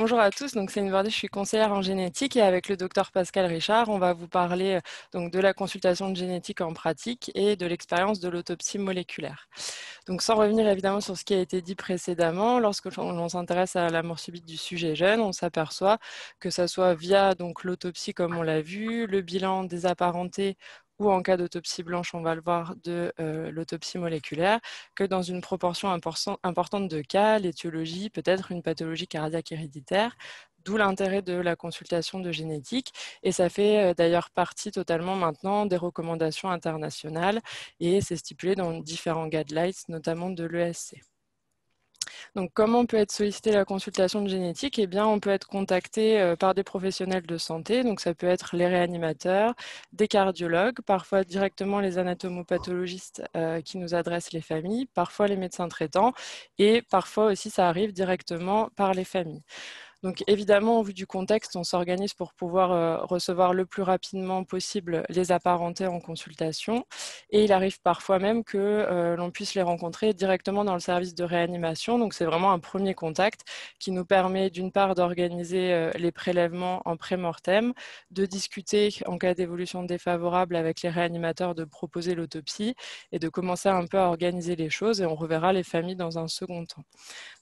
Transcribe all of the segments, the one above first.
Bonjour à tous, donc c'est Vardy, je suis conseillère en génétique et avec le docteur Pascal Richard, on va vous parler donc de la consultation de génétique en pratique et de l'expérience de l'autopsie moléculaire. Donc sans revenir évidemment sur ce qui a été dit précédemment, lorsque l'on s'intéresse à la mort subite du sujet jeune, on s'aperçoit que ça soit via donc l'autopsie comme on l'a vu, le bilan des apparentés ou en cas d'autopsie blanche, on va le voir, de l'autopsie moléculaire, que dans une proportion importante de cas, l'étiologie peut être une pathologie cardiaque héréditaire, d'où l'intérêt de la consultation de génétique. Et ça fait d'ailleurs partie totalement maintenant des recommandations internationales et c'est stipulé dans différents guidelines, notamment de l'ESC. Donc, comment peut être sollicitée la consultation de génétique? Eh bien, on peut être contacté par des professionnels de santé, donc ça peut être les réanimateurs, des cardiologues, parfois directement les anatomopathologistes qui nous adressent les familles, parfois les médecins traitants, et parfois aussi ça arrive directement par les familles. Donc évidemment, au vu du contexte, on s'organise pour pouvoir recevoir le plus rapidement possible les apparentés en consultation. Et il arrive parfois même que l'on puisse les rencontrer directement dans le service de réanimation. Donc c'est vraiment un premier contact qui nous permet d'une part d'organiser les prélèvements en pré-mortem, de discuter en cas d'évolution défavorable avec les réanimateurs, de proposer l'autopsie et de commencer un peu à organiser les choses. Et on reverra les familles dans un second temps.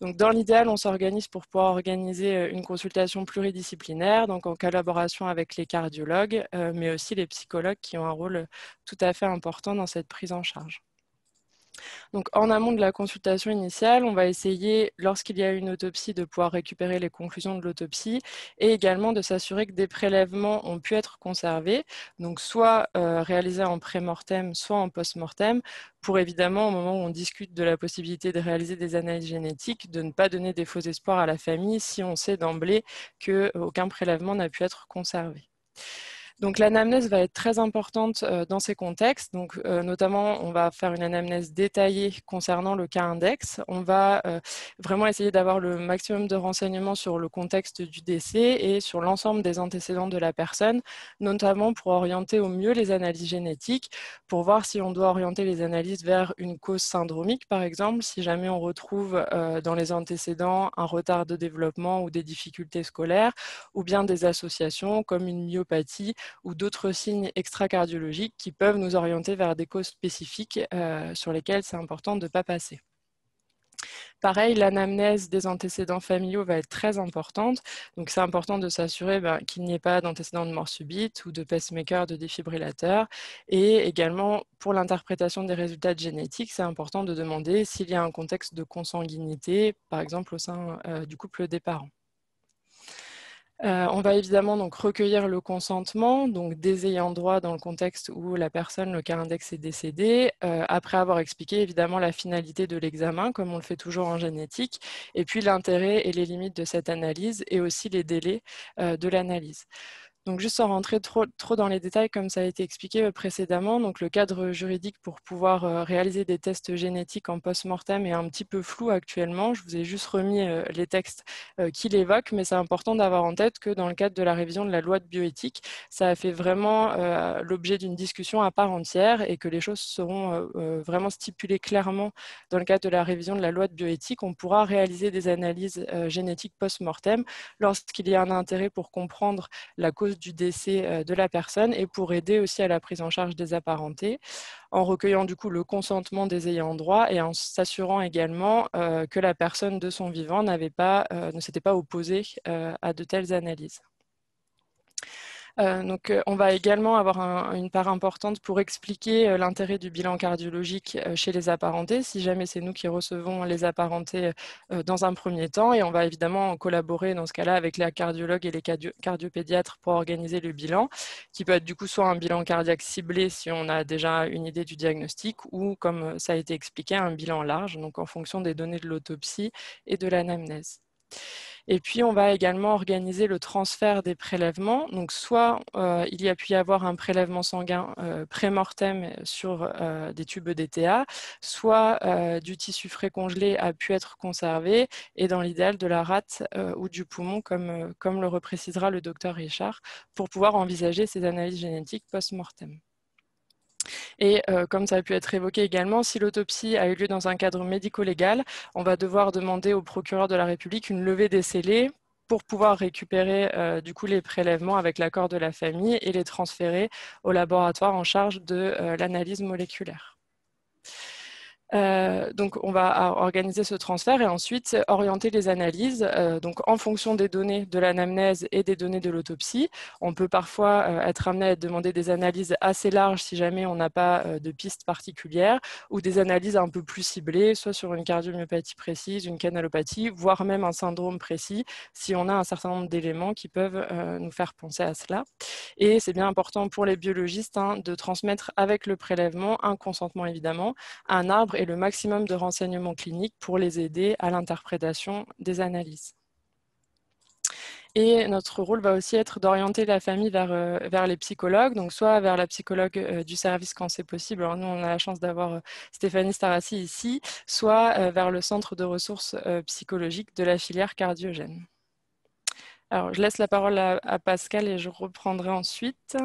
Donc, dans l'idéal, on s'organise pour pouvoir organiser une consultation pluridisciplinaire, donc en collaboration avec les cardiologues, mais aussi les psychologues qui ont un rôle tout à fait important dans cette prise en charge. Donc, en amont de la consultation initiale, on va essayer, lorsqu'il y a une autopsie, de pouvoir récupérer les conclusions de l'autopsie et également de s'assurer que des prélèvements ont pu être conservés, donc soit réalisés en pré-mortem, soit en post-mortem, pour évidemment, au moment où on discute de la possibilité de réaliser des analyses génétiques, de ne pas donner des faux espoirs à la famille si on sait d'emblée qu'aucun prélèvement n'a pu être conservé. Donc l'anamnèse va être très importante dans ces contextes. Donc notamment, on va faire une anamnèse détaillée concernant le cas index. On va vraiment essayer d'avoir le maximum de renseignements sur le contexte du décès et sur l'ensemble des antécédents de la personne, notamment pour orienter au mieux les analyses génétiques, pour voir si on doit orienter les analyses vers une cause syndromique, par exemple, si jamais on retrouve dans les antécédents un retard de développement ou des difficultés scolaires, ou bien des associations comme une myopathie ou d'autres signes extracardiologiques qui peuvent nous orienter vers des causes spécifiques sur lesquelles c'est important de ne pas passer. Pareil, l'anamnèse des antécédents familiaux va être très importante. Donc, c'est important de s'assurer qu'il n'y ait pas d'antécédents de mort subite ou de pacemaker, de défibrillateur. Et également, pour l'interprétation des résultats de génétique, c'est important de demander s'il y a un contexte de consanguinité, par exemple au sein du couple des parents. On va évidemment donc recueillir le consentement donc des ayants droit dans le contexte où la personne, le cas index est décédé, après avoir expliqué évidemment la finalité de l'examen, comme on le fait toujours en génétique, et puis l'intérêt et les limites de cette analyse et aussi les délais de l'analyse. Donc juste sans rentrer trop dans les détails comme ça a été expliqué précédemment, donc le cadre juridique pour pouvoir réaliser des tests génétiques en post-mortem est un petit peu flou actuellement. Je vous ai juste remis les textes qui l'évoquent, mais c'est important d'avoir en tête que dans le cadre de la révision de la loi de bioéthique, ça a fait vraiment l'objet d'une discussion à part entière et que les choses seront vraiment stipulées clairement dans le cadre de la révision de la loi de bioéthique. On pourra réaliser des analyses génétiques post-mortem lorsqu'il y a un intérêt pour comprendre la cause du décès de la personne et pour aider aussi à la prise en charge des apparentés, en recueillant du coup le consentement des ayants droit et en s'assurant également que la personne de son vivant ne s'était pas opposée à de telles analyses. Donc, on va également avoir une part importante pour expliquer l'intérêt du bilan cardiologique chez les apparentés, si jamais c'est nous qui recevons les apparentés dans un premier temps. Et on va évidemment collaborer dans ce cas-là avec les cardiologues et les cardiopédiatres pour organiser le bilan, qui peut être du coup soit un bilan cardiaque ciblé si on a déjà une idée du diagnostic, ou comme ça a été expliqué, un bilan large, donc en fonction des données de l'autopsie et de l'anamnèse. Et puis, on va également organiser le transfert des prélèvements. Donc, soit il y a pu y avoir un prélèvement sanguin pré-mortem sur des tubes d'ETA, soit du tissu frais congelé a pu être conservé, et dans l'idéal de la rate ou du poumon, comme le reprécisera le docteur Richard, pour pouvoir envisager ces analyses génétiques post-mortem. Et comme ça a pu être évoqué également, si l'autopsie a eu lieu dans un cadre médico-légal, on va devoir demander au procureur de la République une levée des scellés pour pouvoir récupérer du coup les prélèvements avec l'accord de la famille et les transférer au laboratoire en charge de l'analyse moléculaire. Donc, on va organiser ce transfert et ensuite orienter les analyses. Donc, en fonction des données de l'anamnèse et des données de l'autopsie, on peut parfois être amené à demander des analyses assez larges si jamais on n'a pas de piste particulière, ou des analyses un peu plus ciblées, soit sur une cardiomyopathie précise, une canalopathie, voire même un syndrome précis, si on a un certain nombre d'éléments qui peuvent nous faire penser à cela. Et c'est bien important pour les biologistes de transmettre avec le prélèvement un consentement évidemment, un arbre et le maximum de renseignements cliniques pour les aider à l'interprétation des analyses. Et notre rôle va aussi être d'orienter la famille vers les psychologues, donc soit vers la psychologue du service quand c'est possible. Alors nous, on a la chance d'avoir Stéphanie Starassi ici, soit vers le centre de ressources psychologiques de la filière cardiogène. Alors, je laisse la parole à Pascal et je reprendrai ensuite.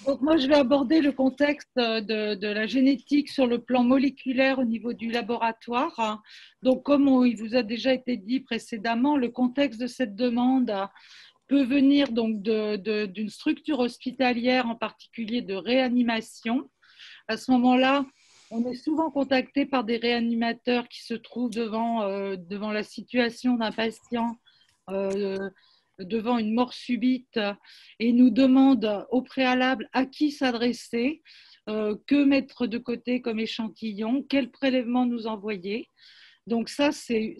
Donc moi, je vais aborder le contexte de la génétique sur le plan moléculaire au niveau du laboratoire. Donc, comme il vous a déjà été dit précédemment, le contexte de cette demande peut venir donc d'une structure hospitalière, en particulier de réanimation. À ce moment-là, on est souvent contacté par des réanimateurs qui se trouvent devant la situation d'un patient devant une mort subite et nous demandent au préalable à qui s'adresser, que mettre de côté comme échantillon, quel prélèvement nous envoyer. Donc ça, c'est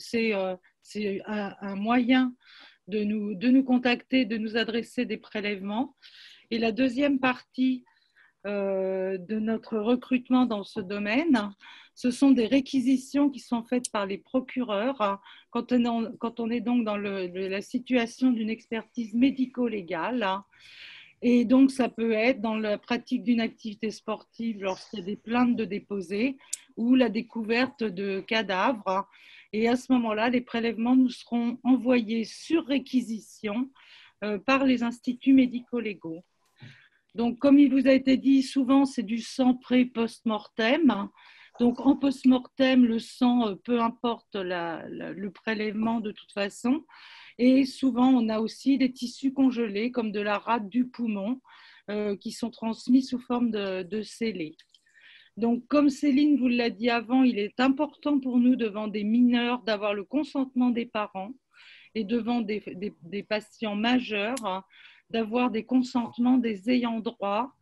un moyen de nous contacter, de nous adresser des prélèvements. Et la deuxième partie de notre recrutement dans ce domaine, ce sont des réquisitions qui sont faites par les procureurs quand on est donc dans la situation d'une expertise médico-légale. Et donc, ça peut être dans la pratique d'une activité sportive lorsqu'il y a des plaintes de déposer ou la découverte de cadavres. Et à ce moment-là, les prélèvements nous seront envoyés sur réquisition par les instituts médico-légaux. Donc, comme il vous a été dit, souvent, c'est du sang pré-post-mortem. Donc, en post-mortem, le sang, peu importe le prélèvement de toute façon. Et souvent, on a aussi des tissus congelés, comme de la rate du poumon, qui sont transmis sous forme de scellés. Donc, comme Céline vous l'a dit avant, il est important pour nous, devant des mineurs, d'avoir le consentement des parents et devant des patients majeurs, d'avoir des consentements des ayants droit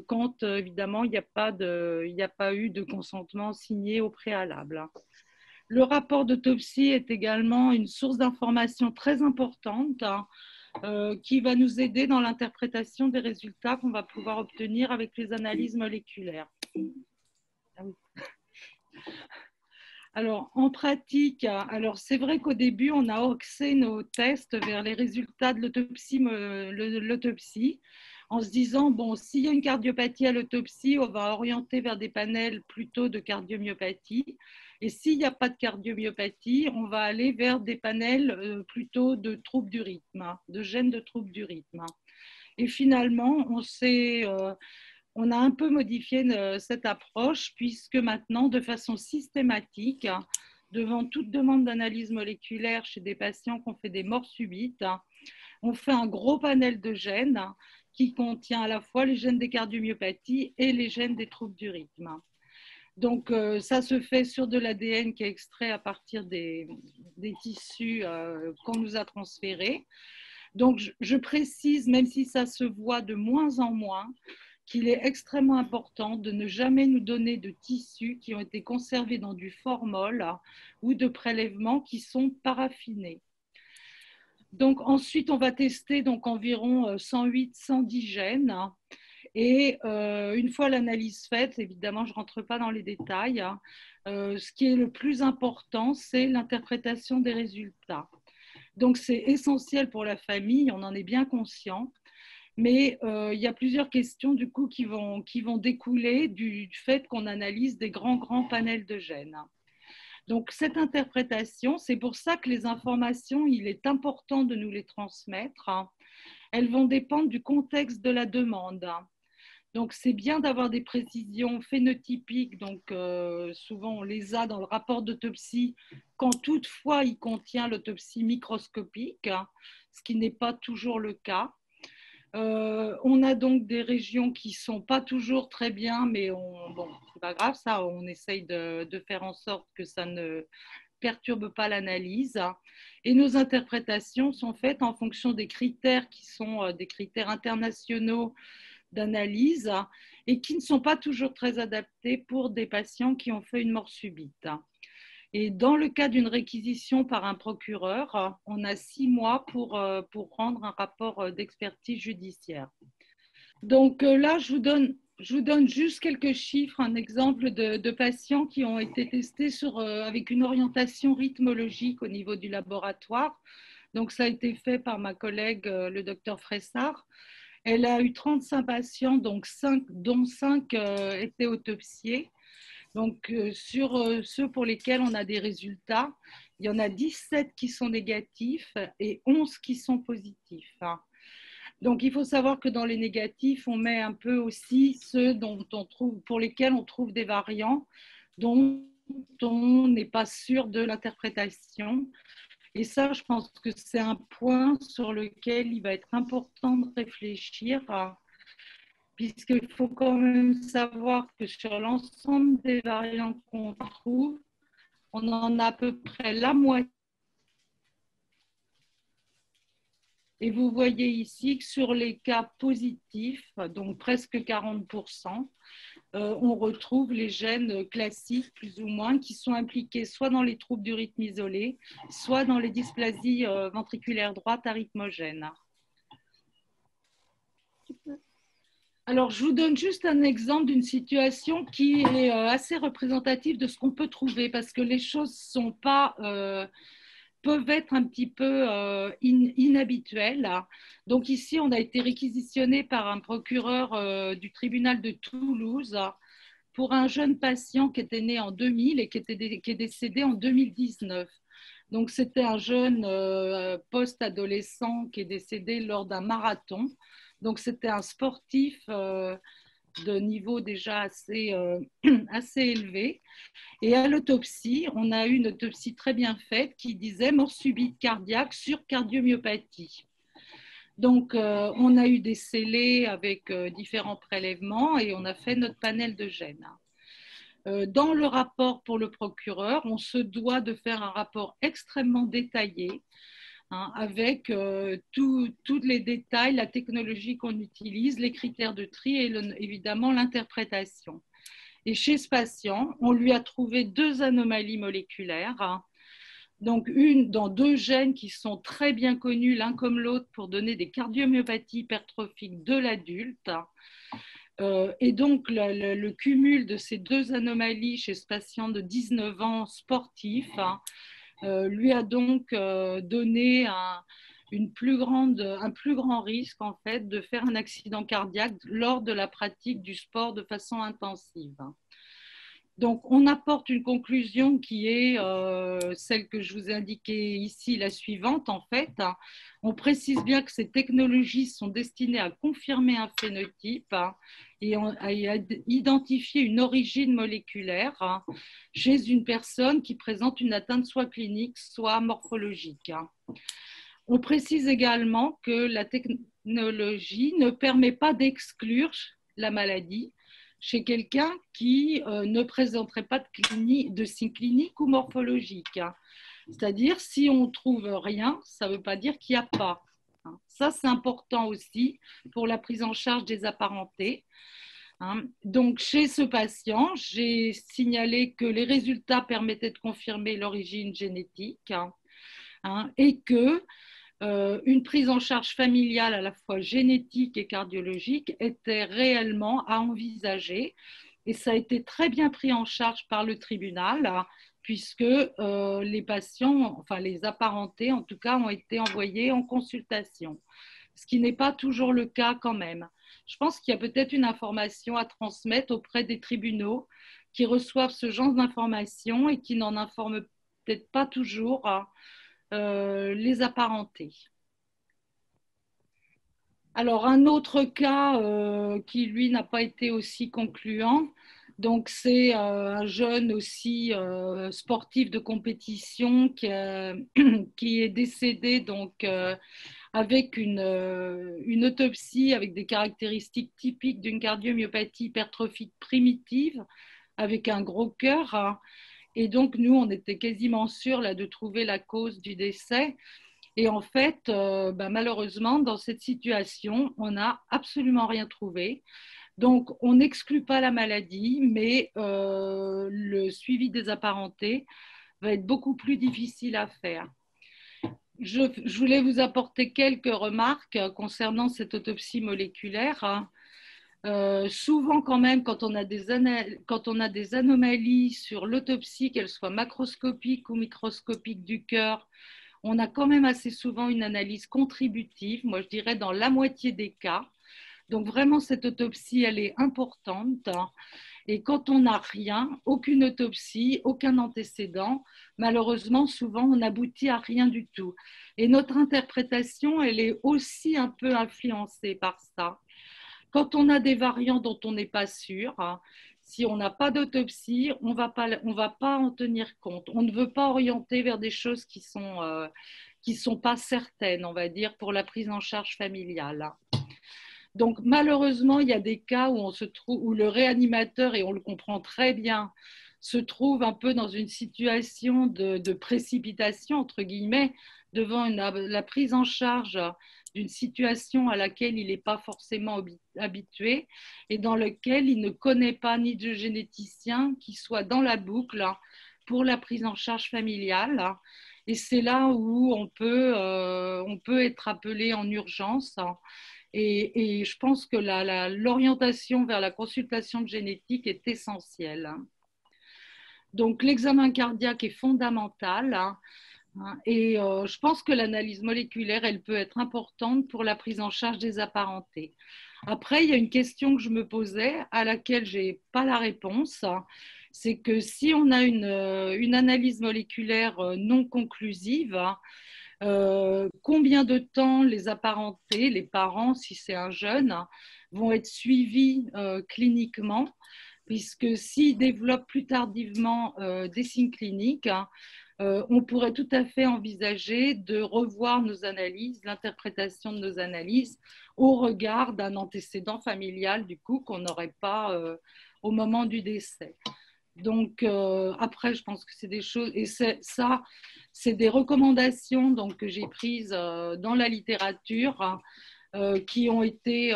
quand évidemment il n'y a pas eu de consentement signé au préalable. Le rapport d'autopsie est également une source d'information très importante qui va nous aider dans l'interprétation des résultats qu'on va pouvoir obtenir avec les analyses moléculaires. Ah oui. Alors, en pratique, c'est vrai qu'au début, on a axé nos tests vers les résultats de l'autopsie, en se disant, bon, s'il y a une cardiopathie à l'autopsie, on va orienter vers des panels plutôt de cardiomyopathie. Et s'il n'y a pas de cardiomyopathie, on va aller vers des panels plutôt de troubles du rythme, de gènes de troubles du rythme. Et finalement, on a un peu modifié cette approche puisque maintenant, de façon systématique, devant toute demande d'analyse moléculaire chez des patients qui ont fait des morts subites, on fait un gros panel de gènes qui contient à la fois les gènes des cardiomyopathies et les gènes des troubles du rythme. Donc, ça se fait sur de l'ADN qui est extrait à partir des tissus qu'on nous a transférés. Donc, je précise, même si ça se voit de moins en moins, qu'il est extrêmement important de ne jamais nous donner de tissus qui ont été conservés dans du formol ou de prélèvements qui sont paraffinés. Donc ensuite, on va tester donc environ 108-110 gènes. Et une fois l'analyse faite, évidemment, je ne rentre pas dans les détails, ce qui est le plus important, c'est l'interprétation des résultats. Donc c'est essentiel pour la famille, on en est bien conscient. Mais il y a plusieurs questions du coup qui vont découler du fait qu'on analyse des grands panels de gènes. Donc cette interprétation, c'est pour ça que les informations, il est important de nous les transmettre. Elles vont dépendre du contexte de la demande. Donc, c'est bien d'avoir des précisions phénotypiques. Donc, souvent, on les a dans le rapport d'autopsie quand toutefois il contient l'autopsie microscopique, hein, ce qui n'est pas toujours le cas. On a donc des régions qui ne sont pas toujours très bien, mais bon, c'est pas grave, ça, on essaye de faire en sorte que ça ne perturbe pas l'analyse. Et nos interprétations sont faites en fonction des critères qui sont des critères internationaux d'analyse et qui ne sont pas toujours très adaptés pour des patients qui ont fait une mort subite. Et dans le cas d'une réquisition par un procureur, on a 6 mois pour rendre un rapport d'expertise judiciaire. Donc là, je vous donne juste quelques chiffres, un exemple de patients qui ont été testés avec une orientation rythmologique au niveau du laboratoire. Donc ça a été fait par ma collègue, le docteur Fressard. Elle a eu 35 patients, dont 5 étaient autopsiés. Donc, sur ceux pour lesquels on a des résultats, il y en a 17 qui sont négatifs et 11 qui sont positifs. Donc, il faut savoir que dans les négatifs, on met un peu aussi ceux pour lesquels on trouve des variants dont on n'est pas sûr de l'interprétation. Et ça, je pense que c'est un point sur lequel il va être important de réfléchir, puisqu'il faut quand même savoir que sur l'ensemble des variants qu'on trouve, on en a à peu près la moitié. Et vous voyez ici que sur les cas positifs, donc presque 40%, on retrouve les gènes classiques, plus ou moins, qui sont impliqués soit dans les troubles du rythme isolé, soit dans les dysplasies ventriculaires droites arythmogènes. Alors, je vous donne juste un exemple d'une situation qui est assez représentative de ce qu'on peut trouver, parce que les choses peuvent être un petit peu inhabituelles. Donc ici, on a été réquisitionné par un procureur du tribunal de Toulouse pour un jeune patient qui était né en 2000 et qui est décédé en 2019. Donc, c'était un jeune post-adolescent qui est décédé lors d'un marathon. Donc, c'était un sportif de niveau déjà assez élevé. Et à l'autopsie, on a eu une autopsie très bien faite qui disait mort subite cardiaque sur cardiomyopathie. Donc, on a eu des scellés avec différents prélèvements et on a fait notre panel de gènes. Dans le rapport pour le procureur, on se doit de faire un rapport extrêmement détaillé, avec tous les détails, la technologie qu'on utilise, les critères de tri et évidemment l'interprétation. Et chez ce patient, on lui a trouvé 2 anomalies moléculaires, donc une dans 2 gènes qui sont très bien connus l'un comme l'autre pour donner des cardiomyopathies hypertrophiques de l'adulte. Et donc, le cumul de ces 2 anomalies chez ce patient de 19 ans sportif lui a donc donné un plus grand risque en fait de faire un accident cardiaque lors de la pratique du sport de façon intensive. Donc, on apporte une conclusion qui est celle que je vous ai indiquée ici, la suivante en fait. On précise bien que ces technologies sont destinées à confirmer un phénotype et à identifier une origine moléculaire chez une personne qui présente une atteinte soit clinique, soit morphologique. On précise également que la technologie ne permet pas d'exclure la maladie chez quelqu'un qui ne présenterait pas de signe clinique ou morphologique. C'est-à-dire, si on ne trouve rien, ça ne veut pas dire qu'il n'y a pas. Ça, c'est important aussi pour la prise en charge des apparentés. Donc, chez ce patient, j'ai signalé que les résultats permettaient de confirmer l'origine génétique et que une prise en charge familiale à la fois génétique et cardiologique était réellement à envisager. Et ça a été très bien pris en charge par le tribunal, puisque les patients, enfin les apparentés en tout cas, ont été envoyés en consultation, ce qui n'est pas toujours le cas quand même. Je pense qu'il y a peut-être une information à transmettre auprès des tribunaux qui reçoivent ce genre d'informations et qui n'en informent peut-être pas toujours les apparentés. Alors, un autre cas qui, lui, n'a pas été aussi concluant, donc c'est un jeune aussi sportif de compétition qui est décédé donc, avec une autopsie avec des caractéristiques typiques d'une cardiomyopathie hypertrophique primitive, avec un gros cœur, hein. Et donc, nous, on était quasiment sûrs là, de trouver la cause du décès. Et en fait, malheureusement, dans cette situation, on n'a absolument rien trouvé. Donc, on n'exclut pas la maladie, mais le suivi des apparentés va être beaucoup plus difficile à faire. Je voulais vous apporter quelques remarques concernant cette autopsie moléculaire. Souvent, quand même, quand on a des anomalies sur l'autopsie, qu'elles soient macroscopiques ou microscopiques du cœur, on a quand même assez souvent une analyse contributive, moi je dirais dans la moitié des cas. Donc vraiment, cette autopsie, elle est importante. Et quand on n'a rien, aucune autopsie, aucun antécédent, malheureusement, souvent, on n'aboutit à rien du tout. Et notre interprétation, elle est aussi un peu influencée par ça. Quand on a des variants dont on n'est pas sûr, hein, si on n'a pas d'autopsie, on va pas en tenir compte. On ne veut pas orienter vers des choses qui sont pas certaines, on va dire, pour la prise en charge familiale. Donc malheureusement, il y a des cas où on se trouve, où le réanimateur, et on le comprend très bien, se trouve un peu dans une situation de précipitation, entre guillemets, devant la prise en charge d'une situation à laquelle il n'est pas forcément habitué et dans lequel il ne connaît pas ni de généticien qui soit dans la boucle pour la prise en charge familiale. Et c'est là où on peut être appelé en urgence. Et je pense que l'orientation vers la consultation de génétique est essentielle. Donc, l'examen cardiaque est fondamental, hein. Et je pense que l'analyse moléculaire, elle peut être importante pour la prise en charge des apparentés. Après, il y a une question que je me posais à laquelle je n'ai pas la réponse. C'est que si on a une analyse moléculaire non conclusive, combien de temps les apparentés, les parents, si c'est un jeune, vont être suivis cliniquement, puisque s'ils développent plus tardivement des signes cliniques, on pourrait tout à fait envisager de revoir nos analyses, l'interprétation de nos analyses au regard d'un antécédent familial, du coup, qu'on n'aurait pas au moment du décès. Donc, après, je pense que c'est des choses, et ça, c'est des recommandations donc, que j'ai prises dans la littérature, hein, qui ont été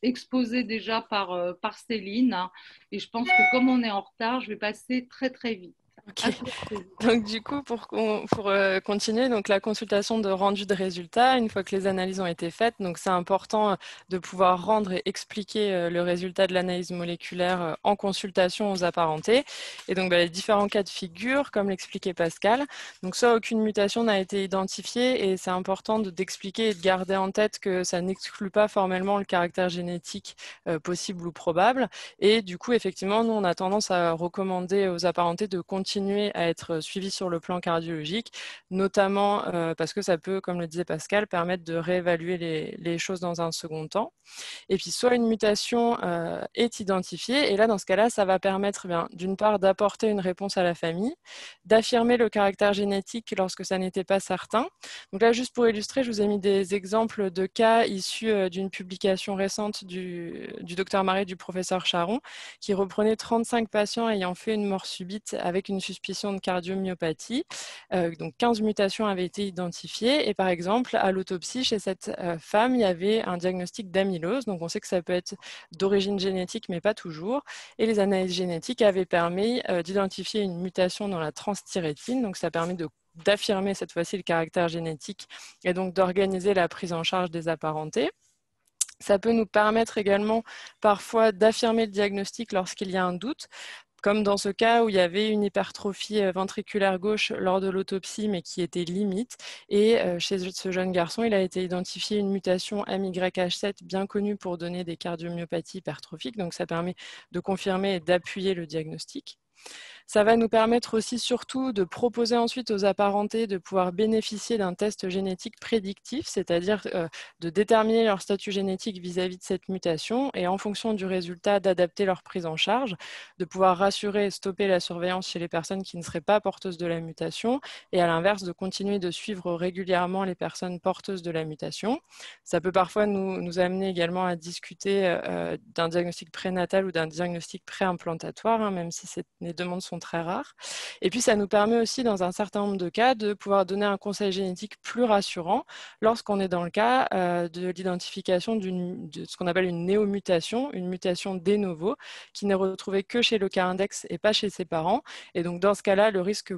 exposées déjà par Céline. Hein, et je pense que comme on est en retard, je vais passer très, très vite. Ok. Donc du coup, pour continuer, donc la consultation de rendu de résultats, une fois que les analyses ont été faites, donc c'est important de pouvoir rendre et expliquer le résultat de l'analyse moléculaire en consultation aux apparentés. Et donc les différents cas de figure, comme l'expliquait Pascal, donc soit aucune mutation n'a été identifiée et c'est important d'expliquer et de garder en tête que ça n'exclut pas formellement le caractère génétique possible ou probable. Et du coup, effectivement, nous on a tendance à recommander aux apparentés de continuer à être suivi sur le plan cardiologique, notamment parce que ça peut, comme le disait Pascal, permettre de réévaluer les choses dans un second temps. Et puis, soit une mutation est identifiée, et là, dans ce cas-là, ça va permettre d'une part d'apporter une réponse à la famille, d'affirmer le caractère génétique lorsque ça n'était pas certain. Donc là, juste pour illustrer, je vous ai mis des exemples de cas issus d'une publication récente du docteur Marie et du professeur Charon, qui reprenait 35 patients ayant fait une mort subite avec une suspicion de cardiomyopathie. Donc 15 mutations avaient été identifiées, et par exemple, à l'autopsie, chez cette femme, il y avait un diagnostic d'amylose. Donc on sait que ça peut être d'origine génétique, mais pas toujours. Et les analyses génétiques avaient permis d'identifier une mutation dans la transthyrétine. Donc ça permet d'affirmer cette fois-ci le caractère génétique et donc d'organiser la prise en charge des apparentés. Ça peut nous permettre également parfois d'affirmer le diagnostic lorsqu'il y a un doute, comme dans ce cas où il y avait une hypertrophie ventriculaire gauche lors de l'autopsie, mais qui était limite. Et chez ce jeune garçon, il a été identifié une mutation MYH7 bien connue pour donner des cardiomyopathies hypertrophiques. Donc ça permet de confirmer et d'appuyer le diagnostic. Ça va nous permettre aussi surtout de proposer ensuite aux apparentés de pouvoir bénéficier d'un test génétique prédictif, c'est-à-dire de déterminer leur statut génétique vis-à-vis de cette mutation et en fonction du résultat d'adapter leur prise en charge, de pouvoir rassurer et stopper la surveillance chez les personnes qui ne seraient pas porteuses de la mutation et à l'inverse de continuer de suivre régulièrement les personnes porteuses de la mutation. Ça peut parfois nous amener également à discuter d'un diagnostic prénatal ou d'un diagnostic préimplantatoire, hein, même si les demandes sont très rares. Et puis, ça nous permet aussi, dans un certain nombre de cas, de pouvoir donner un conseil génétique plus rassurant lorsqu'on est dans le cas de l'identification de ce qu'on appelle une néomutation, une mutation de novo, qui n'est retrouvée que chez le cas index et pas chez ses parents. Et donc, dans ce cas-là, le risque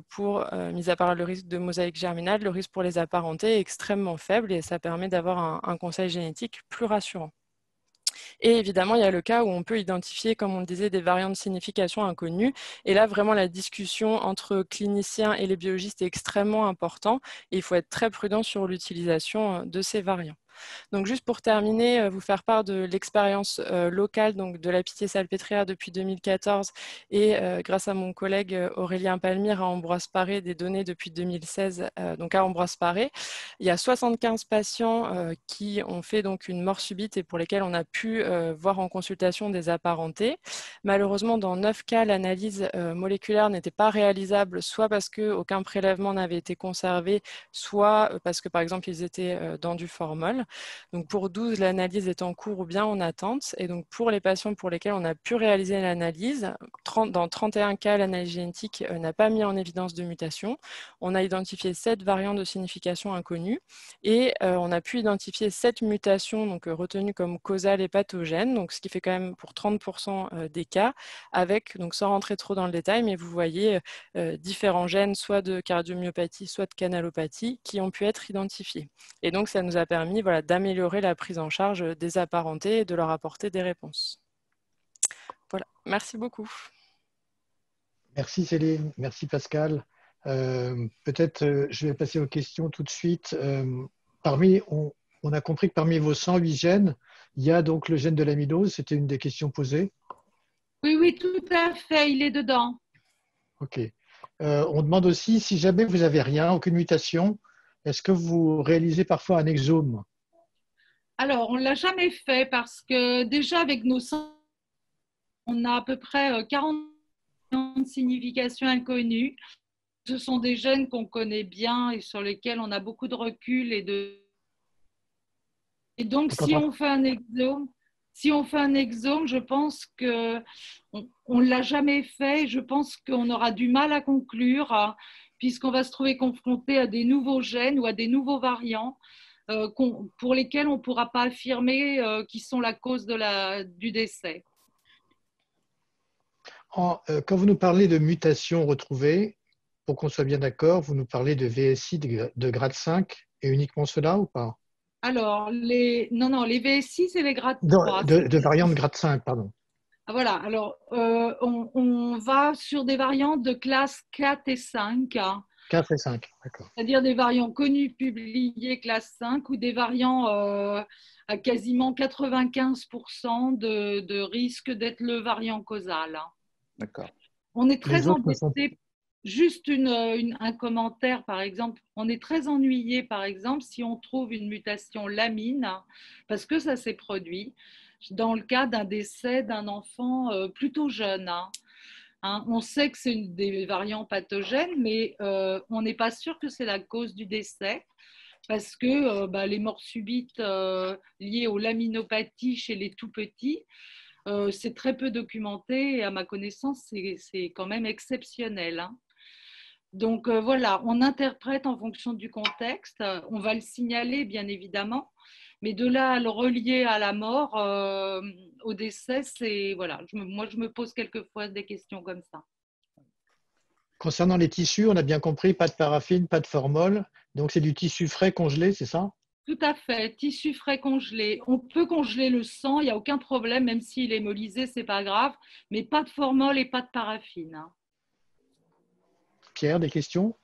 mis à part le risque de mosaïque germinale, le risque pour les apparentés est extrêmement faible et ça permet d'avoir un conseil génétique plus rassurant. Et évidemment, il y a le cas où on peut identifier, comme on le disait, des variants de signification inconnues. Et là, vraiment, la discussion entre cliniciens et les biologistes est extrêmement importante. Et il faut être très prudent sur l'utilisation de ces variants. Donc juste pour terminer, vous faire part de l'expérience locale donc de la Pitié-Salpêtrière depuis 2014 et grâce à mon collègue Aurélien Palmyre à Ambroise Paré, des données depuis 2016 donc à Ambroise Paré. Il y a 75 patients qui ont fait donc une mort subite et pour lesquels on a pu voir en consultation des apparentés. Malheureusement, dans 9 cas, l'analyse moléculaire n'était pas réalisable, soit parce qu'aucun prélèvement n'avait été conservé, soit parce que par exemple ils étaient dans du formol. Donc pour 12, l'analyse est en cours ou bien en attente. Et donc pour les patients pour lesquels on a pu réaliser l'analyse, dans 31 cas, l'analyse génétique n'a pas mis en évidence de mutation. On a identifié 7 variants de signification inconnus et on a pu identifier 7 mutations donc, retenues comme causales et pathogènes, donc ce qui fait quand même pour 30% des cas, avec, donc sans rentrer trop dans le détail, mais vous voyez différents gènes, soit de cardiomyopathie, soit de canalopathie, qui ont pu être identifiés. Et donc ça nous a permis d'améliorer la prise en charge des apparentés et de leur apporter des réponses. Voilà, merci beaucoup. Merci Céline, merci Pascal. Peut-être je vais passer aux questions tout de suite. On a compris que parmi vos 108 gènes, il y a donc le gène de l'amylose, c'était une des questions posées. Oui, oui, tout à fait, il est dedans. Ok. On demande aussi si jamais vous n'avez rien, aucune mutation, est-ce que vous réalisez parfois un exome? Alors, on ne l'a jamais fait parce que déjà avec nos 100, on a à peu près 40 de signification inconnue. Ce sont des gènes qu'on connaît bien et sur lesquels on a beaucoup de recul et donc si on fait un exome, je pense que on l'a jamais fait. Je pense qu'on aura du mal à conclure puisqu'on va se trouver confronté à des nouveaux gènes ou à des nouveaux variants pour lesquels on ne pourra pas affirmer qu'ils sont la cause du décès. Quand vous nous parlez de mutations retrouvées, pour qu'on soit bien d'accord, vous nous parlez de VSI de grade 5 et uniquement cela ou pas? Alors, les VSI, c'est les grades 3. De variants de grade 5, pardon. Voilà, alors on va sur des variantes de classe 4 et 5. 4 et 5, d'accord. C'est-à-dire des variants connus, publiés classe 5 ou des variants à quasiment 95% de risque d'être le variant causal. D'accord. On est très embêté. Juste un commentaire, par exemple. On est très ennuyé, par exemple, si on trouve une mutation lamine, parce que ça s'est produit dans le cas d'un décès d'un enfant plutôt jeune. On sait que c'est des variants pathogènes, mais on n'est pas sûr que c'est la cause du décès parce que les morts subites liées aux laminopathie chez les tout-petits, c'est très peu documenté et à ma connaissance, c'est quand même exceptionnel. Donc voilà, on interprète en fonction du contexte, on va le signaler bien évidemment, mais de là à le relier à la mort, au décès, voilà. Moi je me pose quelquefois des questions comme ça. Concernant les tissus, on a bien compris, pas de paraffine, pas de formol, donc c'est du tissu frais congelé, c'est ça? Tout à fait, tissu frais congelé. On peut congeler le sang, il n'y a aucun problème, même s'il est hémolysé, c'est pas grave, mais pas de formol et pas de paraffine. Pierre, des questions?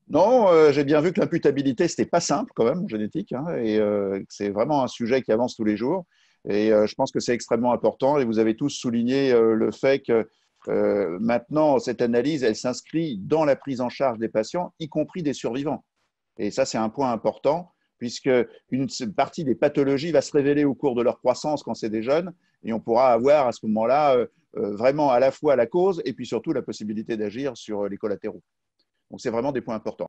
Non, j'ai bien vu que l'imputabilité, c'était pas simple quand même en génétique, hein, et c'est vraiment un sujet qui avance tous les jours. Et je pense que c'est extrêmement important. Et vous avez tous souligné le fait que Maintenant, cette analyse, elle s'inscrit dans la prise en charge des patients, y compris des survivants. Et ça, c'est un point important, puisque une partie des pathologies va se révéler au cours de leur croissance quand c'est des jeunes, et on pourra avoir à ce moment-là vraiment à la fois la cause et puis surtout la possibilité d'agir sur les collatéraux. Donc, c'est vraiment des points importants.